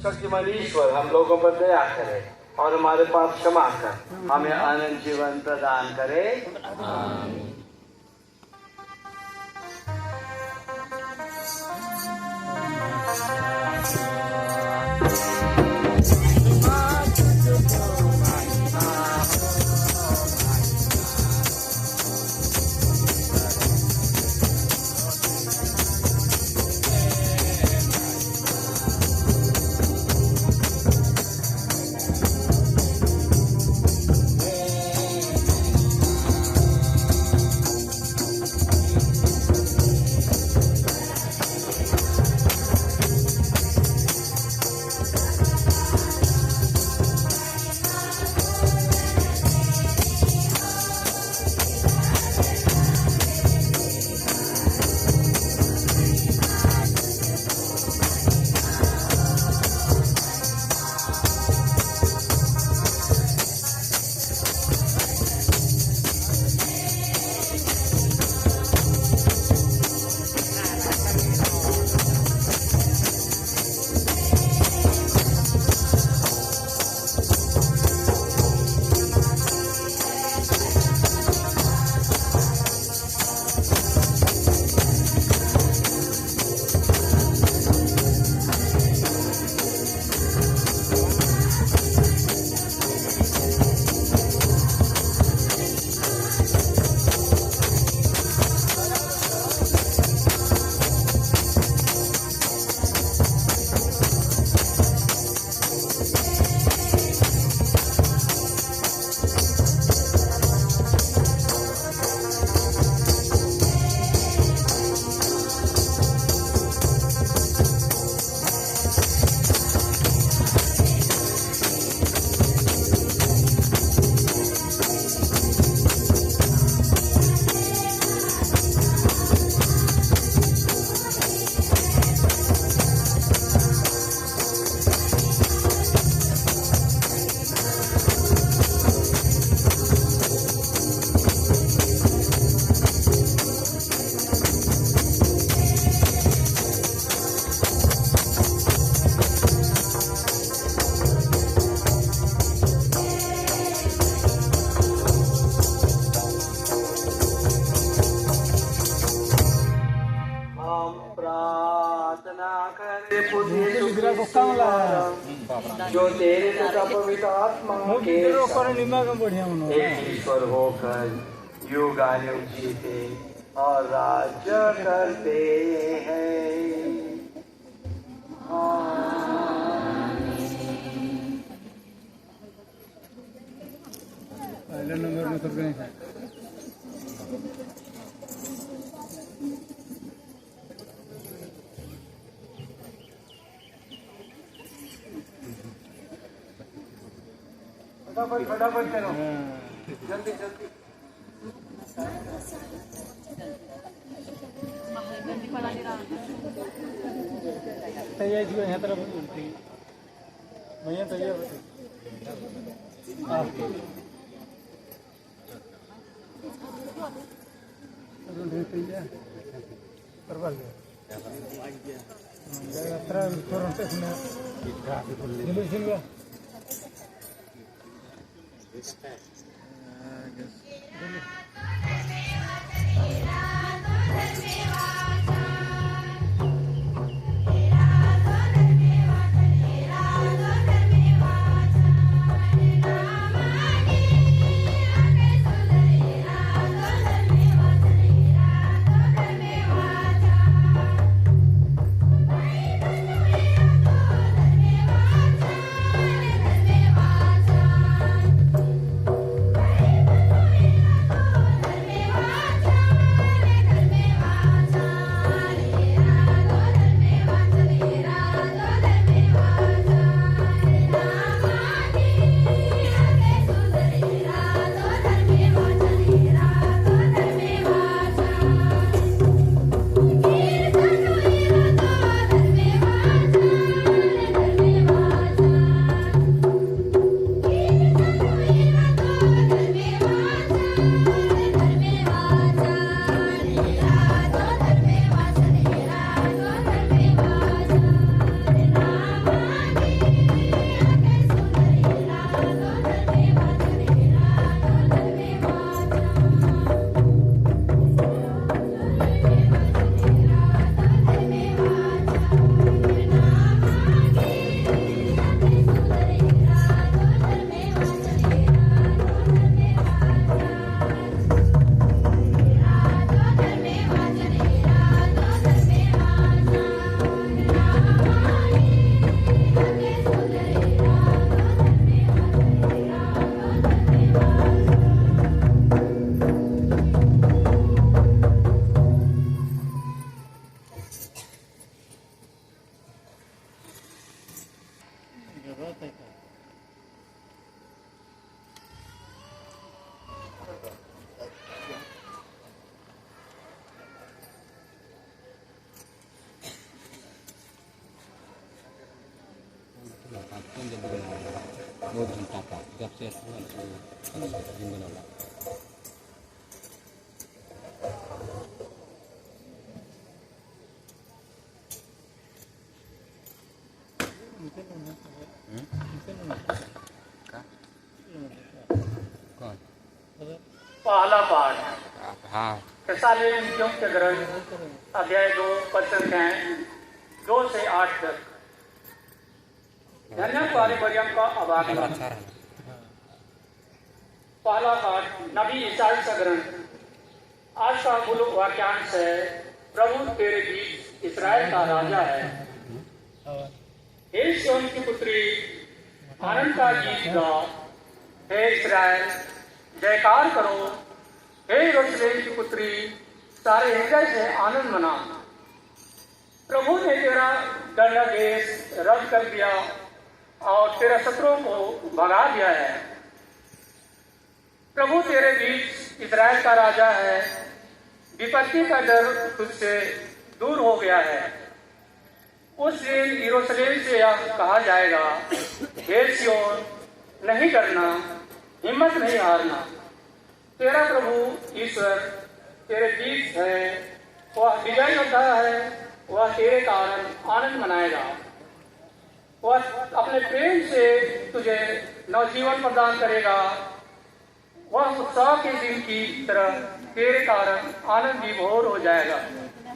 शक्तिमान ईश्वर हम लोगों पर दया करे और हमारे पाप क्षमा कर हमें अनंत जीवन प्रदान करे। आमीन। जो तेरे तथा पवित्र आत्मा के ईश्वर होकर युगानुग जीते और राज्य करते हैं। पहले नंबर में कर गए फटाफट करो जल्दी जल्दी। तैयार जो यहाँ तरफ भैया तैयार होते करवा लिया पहला पाठ हाँ थेस्सलुनीकियों के ग्रंथ अध्याय 2 पद संख्याएं 2 से 8 तक। धन्य कुआरी मरियम का अभागा। पहला पाठ नबी ईसाई का ग्रंथ। आज का मूल वाक्यांश है, प्रभु तेरे बीच इस्राएल का राजा है। हे सिय्योन की पुत्री, आनंद का गीत गा। हे इस्राएल, जयकार करो। हे यरूशलेम की पुत्री, सारे हृदय से आनंद मना। प्रभु ने तेरा दंडादेश रद्द कर दिया और तेरे शत्रुओं को भगा दिया है। प्रभु तेरे बीच इस्राएल का राजा है। विपत्ति का डर तुझसे दूर हो गया है। उस दिन यरूशलेम से यह कहा जाएगा, हे सिय्योन, नहीं डरना, हिम्मत नहीं हारना। तेरा प्रभु ईश्वर तेरे बीच है। वह विजय योद्धा है। वह तेरे कारण आनंद मनाएगा। वह अपने प्रेम से तुझे नवजीवन प्रदान करेगा। वह उत्साह के दिन की तरह तेरे कारण आनंद विभोर हो जाएगा।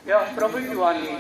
यह प्रभु की वाणी है।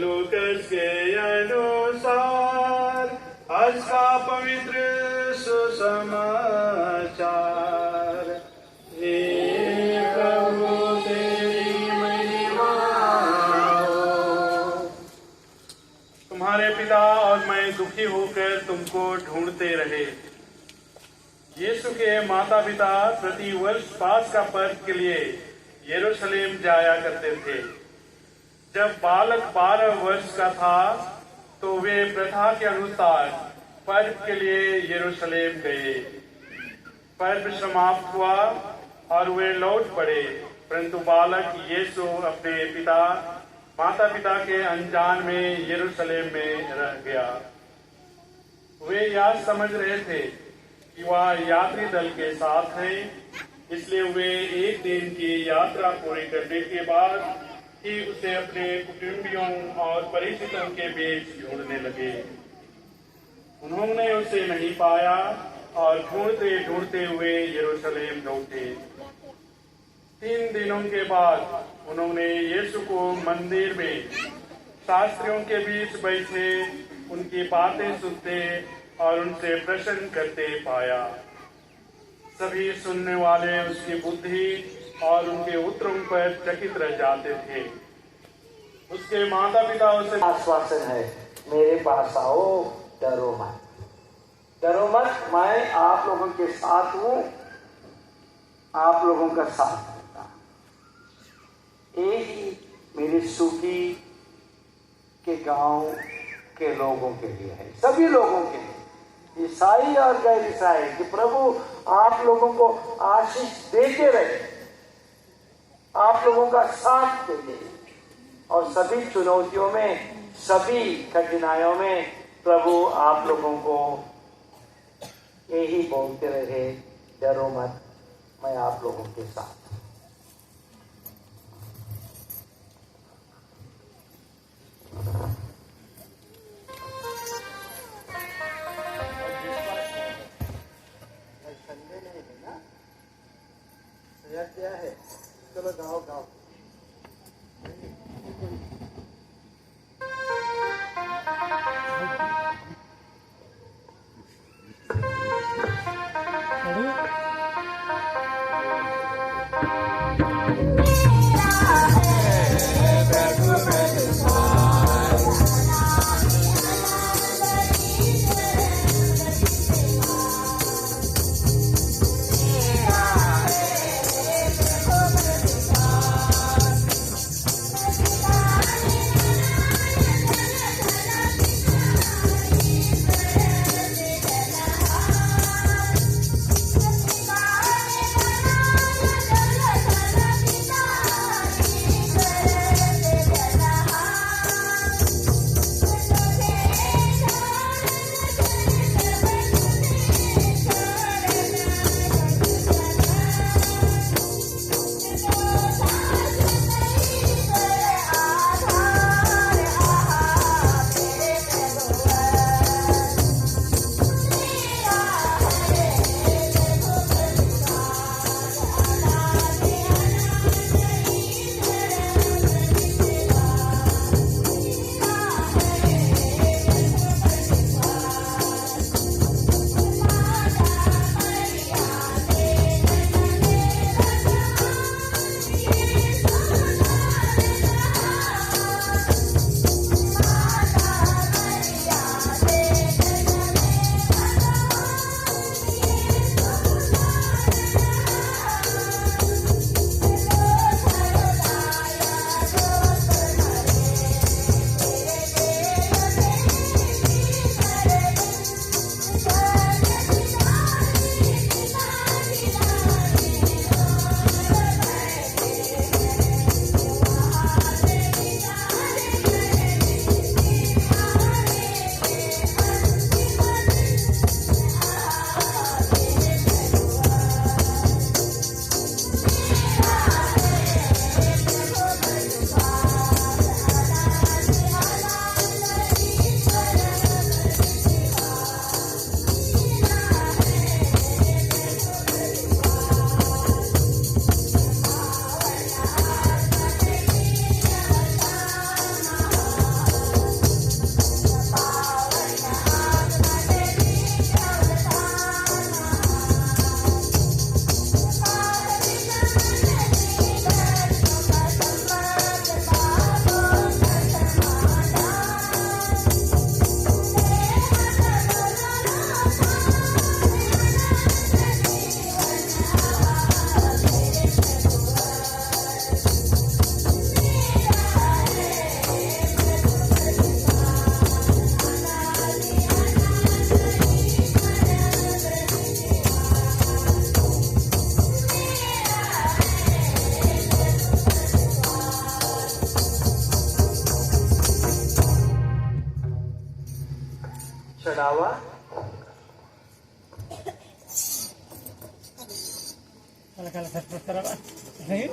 लूकस के अनुसार आज का पवित्र सुसमाचार। हे प्रभु तेरी महिमा हो। तुम्हारे पिता और मैं दुखी होकर तुमको ढूंढते रहे। यीशु के माता पिता प्रति वर्ष पास्का पर्व के लिए यरूशलेम जाया करते थे। जब बालक 12 वर्ष का था तो वे प्रथा के अनुसार पर्व के लिए यरूशलेम गए। पर्व समाप्त हुआ और वे लौट पड़े, परंतु बालक यीशु अपने माता पिता के अनजान में यरूशलेम में रह गया। वे यह समझ रहे थे कि वह यात्री दल के साथ है, इसलिए वे एक दिन की यात्रा पूरी करने के बाद ही उसे अपने कुटुंबियों और परिचितों के बीच ढूंढने लगे। उन्होंने उसे नहीं पाया और ढूंढते ढूंढते हुए यरूशलेम लौटे। 3 दिनों के बाद उन्होंने यीशु को मंदिर में शास्त्रियों के बीच बैठे उनकी बातें सुनते और उनसे प्रश्न करते पाया। सभी सुनने वाले उसकी बुद्धि और उनके उत्तरों पर चकित रह जाते थे। उसके माता पिता उसे आश्वासन है, मेरे पास आओ, डरो मत, डरो मत, मैं आप लोगों के साथ हूँ, आप लोगों का साथ देता। यही मेरी सुखी के गांव के लोगों के लिए है, सभी लोगों के लिए, ईसाई और गैर ईसाई, कि प्रभु आप लोगों को आशीष देते रहे, आप लोगों का साथ देते और सभी चुनौतियों में, सभी कठिनाइयों में प्रभु आप लोगों को यही बोलते रहे, डरो मत, मैं आप लोगों के साथ। संडे नहीं है ना, क्या है, चलो गाओ गाओ। चढ़ावा Kala sastra नहीं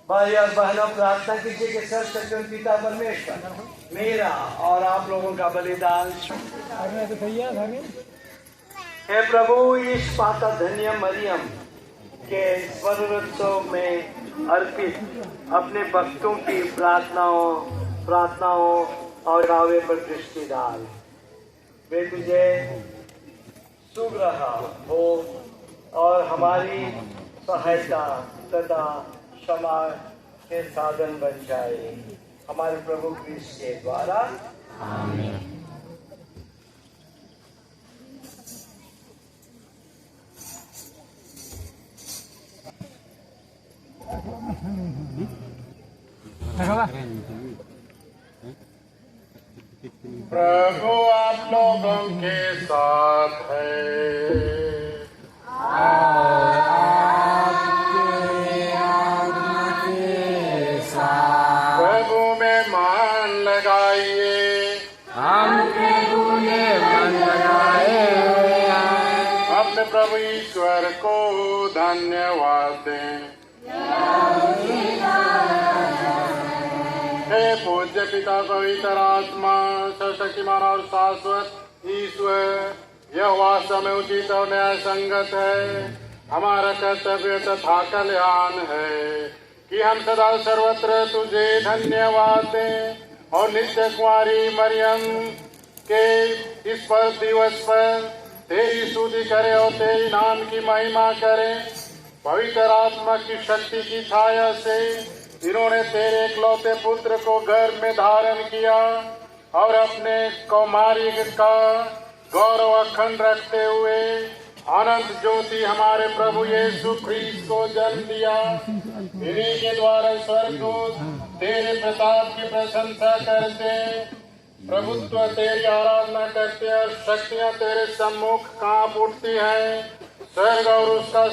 भाई और बहनों, प्रार्थना कीजिए कि सर्वशक्तिमान पिता परमेश्वर मेरा और आप लोगों का बलिदान तो भैया हे प्रभु, इस पाता धन्य मरियम के स्मरणोत्सव में अर्पित अपने भक्तों की प्रार्थनाओं और दावे पर दृष्टि डाल। वे तुझे सुग्रह हो और हमारी सहायता तथा क्षमा के साधन बन जाए, हमारे प्रभु क्रिस्ट के द्वारा। आमीन। प्रभु आप लोगों के साथ है। प्रभु में मन लगाइए। हम प्रभु ने मन लगाए हुए हैं। अपने प्रभु ईश्वर को धन्यवाद दें। हे पूज्य पिता पवित्र आत्मा सशक्तिमान और शाश्वत ईश्वर, यह वास्तव में उचित और न्याय संगत है, हमारा कर्तव्य तथा कल्याण है कि हम सदा सर्वत्र तुझे धन्यवाद दें और नित्य कुमारी मरियम के इस पर दिवस पर तेरी स्तुति करें और तेरी नाम की महिमा करें। पवित्र आत्मा की शक्ति की छाया से इन्होंने तेरे इकलौते पुत्र को गर्भ में धारण किया और अपने कौमारी का गौरव अखंड रखते हुए अनंत ज्योति हमारे प्रभु यीशु ख्रीस्त को जन्म दिया। इन्हीं के द्वारा स्वर्गदूत तेरे प्रताप की प्रशंसा करते, प्रभुत्व तेरी आराधना करते और शक्तियां तेरे सम्मुख कांप उठती हैं। स्वर्ग और उसका